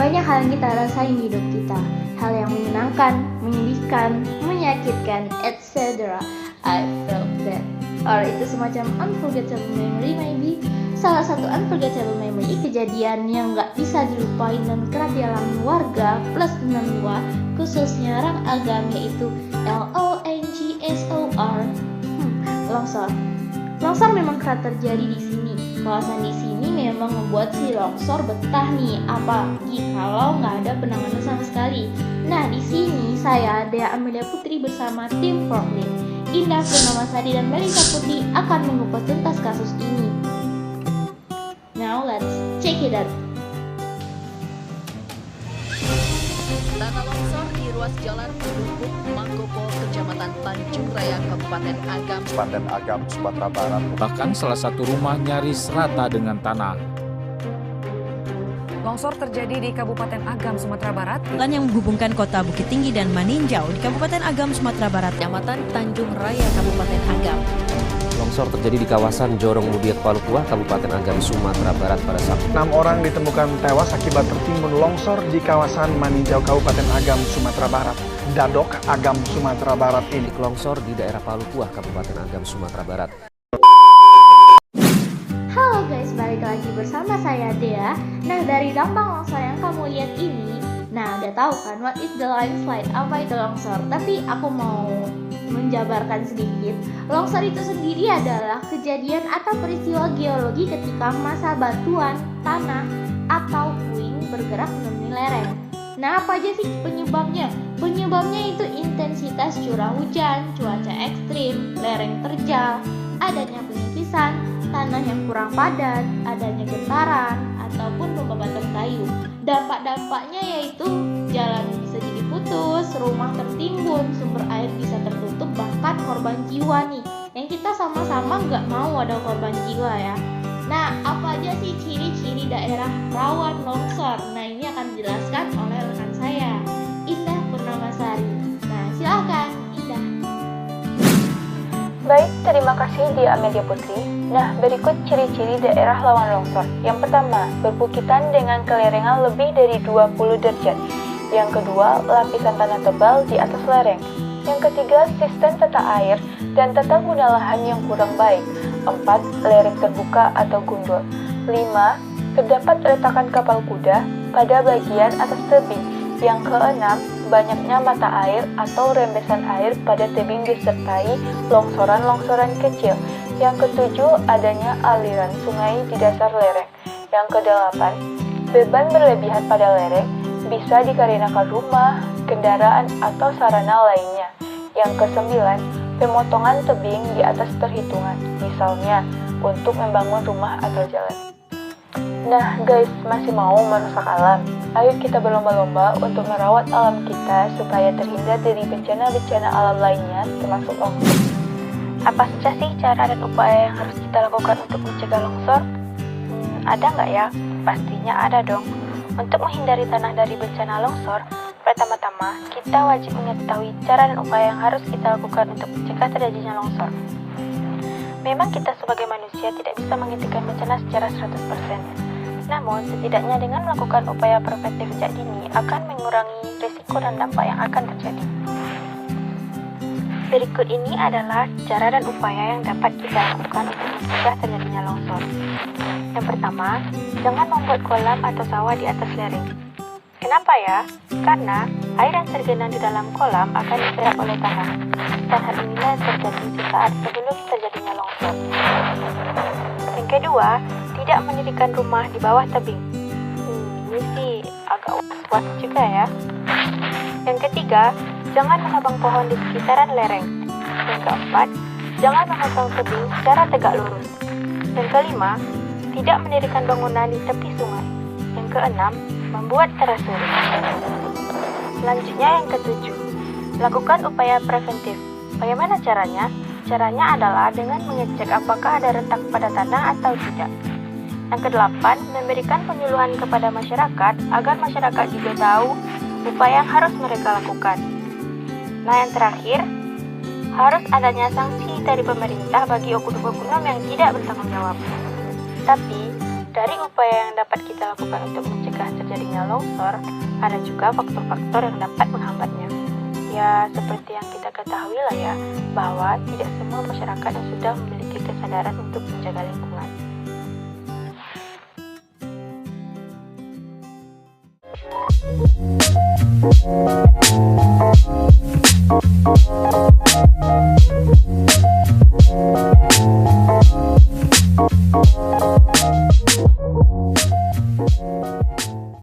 banyak hal yang kita rasain di hidup kita. Hal yang menyenangkan, menyedihkan, menyakitkan, etc. I felt that. Or itu semacam unforgettable memory maybe. Salah satu unforgettable memory kejadian yang gak bisa dilupain dan kerap dialami warga plus penenua, khususnya orang agama, yaitu LONGSOR. Longsor. Longsor memang kerap terjadi di sini. Kawasan di sini memang membuat si longsor betah nih, apalagi kalau nggak ada penanganan sama sekali. Nah, di sini saya, Dea Amelia Putri bersama tim Forklift, Indah Purnamasari dan Melisa Putri akan mengupas tuntas kasus ini. Now let's check it out. Tanah longsor di ruas jalan Penubuk Mangkopo, Kecamatan Tanjung Raya, Kabupaten Agam, Sumatera Barat. Bahkan salah satu rumah nyaris rata dengan tanah. Longsor terjadi di Kabupaten Agam, Sumatera Barat. Jalan yang menghubungkan kota Bukit Tinggi dan Maninjau di Kabupaten Agam, Sumatera Barat. Kecamatan Tanjung Raya, Kabupaten Agam. Longsor terjadi di kawasan Jorong Mudiak Palukuah, Kabupaten Agam, Sumatera Barat pada Sabtu. 6 orang ditemukan tewas akibat tertimbun longsor di kawasan Maninjau, Kabupaten Agam, Sumatera Barat. Dadok, Agam, Sumatera Barat ini. Longsor di daerah Palukuah, Kabupaten Agam, Sumatera Barat. Halo guys, balik lagi bersama saya Dea. Nah, dari dampak longsor yang kamu lihat ini, nah udah tahu kan what is the landslide, apa itu longsor. Tapi aku mau menjabarkan sedikit. Longsor itu sendiri adalah kejadian atau peristiwa geologi ketika massa batuan, tanah, atau puing bergerak menemui lereng. Nah, apa aja sih penyebabnya? Penyebabnya itu intensitas curah hujan, cuaca ekstrim, lereng terjal, adanya penyikisan, tanah yang kurang padat, adanya getaran, ataupun pembabatan kayu. Dampak-dampaknya yaitu jalan bisa jadi putus, rumah tertimbun, sumber air bisa tertutup, bahkan korban jiwa nih. Yang kita sama-sama nggak mau ada korban jiwa ya. Nah, apa aja sih ciri-ciri daerah rawan longsor? Nah, ini akan dijelaskan oleh rekan saya, Indah Purnamasari. Nah, silakan Indah. Baik, terima kasih Dea Amelia Putri. Nah, berikut ciri-ciri daerah rawan longsor. Yang pertama, berbukitan dengan kelerengan lebih dari 20 derajat. Yang kedua, lapisan tanah tebal di atas lereng. Yang ketiga, sistem tata air dan tata guna lahan yang kurang baik. 4. Lereng terbuka atau gundul. 5. Terdapat retakan kapal kuda pada bagian atas tebing. Yang keenam, banyaknya mata air atau rembesan air pada tebing disertai longsoran-longsoran kecil. Yang ketujuh, adanya aliran sungai di dasar lereng. Yang kedelapan, beban berlebihan pada lereng bisa dikarenakan rumah, kendaraan, atau sarana lainnya. Yang kesembilan, pemotongan tebing di atas perhitungan, misalnya untuk membangun rumah atau jalan. Nah guys, masih mau merusak alam? Ayo kita berlomba-lomba untuk merawat alam kita supaya terhindar dari bencana-bencana alam lainnya, termasuk longsor. Apa saja sih cara dan upaya yang harus kita lakukan untuk mencegah longsor? Ada nggak ya? Pastinya ada dong. Untuk menghindari tanah dari bencana longsor, pertama-tama kita wajib mengetahui cara dan upaya yang harus kita lakukan untuk mencegah terjadinya longsor. Memang kita sebagai manusia tidak bisa menghentikan bencana secara 100%. Namun, setidaknya dengan melakukan upaya preventif sejak dini akan mengurangi risiko dan dampak yang akan terjadi. Berikut ini adalah cara dan upaya yang dapat kita lakukan untuk mencegah terjadinya longsor. Yang pertama, jangan membuat kolam atau sawah di atas lereng. Kenapa ya? Karena air yang tergenang di dalam kolam akan diserap oleh tanah. Dan hal inilah yang terjadi sesaat sebelum terjadinya longsor. Yang kedua, tidak mendirikan rumah di bawah tebing. Ini sih agak was-was juga ya. Yang ketiga, jangan menebang pohon di sekitaran lereng. Yang keempat, jangan memotong tebing secara tegak lurus. Yang kelima, tidak mendirikan bangunan di tepi sungai. Yang keenam, membuat terasur. Selanjutnya yang ketujuh, lakukan upaya preventif. Bagaimana caranya? Caranya adalah dengan mengecek apakah ada retak pada tanah atau tidak. Yang kedelapan, memberikan penyuluhan kepada masyarakat agar masyarakat juga tahu upaya yang harus mereka lakukan. Nah yang terakhir, harus adanya sanksi dari pemerintah bagi oknum-oknum yang tidak bertanggung jawab. Tapi, Dari upaya yang dapat kita lakukan untuk mencegah terjadinya longsor, ada juga faktor-faktor yang dapat menghambatnya. Ya, seperti yang kita ketahui lah ya, bahwa tidak semua masyarakat yang sudah memiliki kesadaran untuk menjaga lingkungan.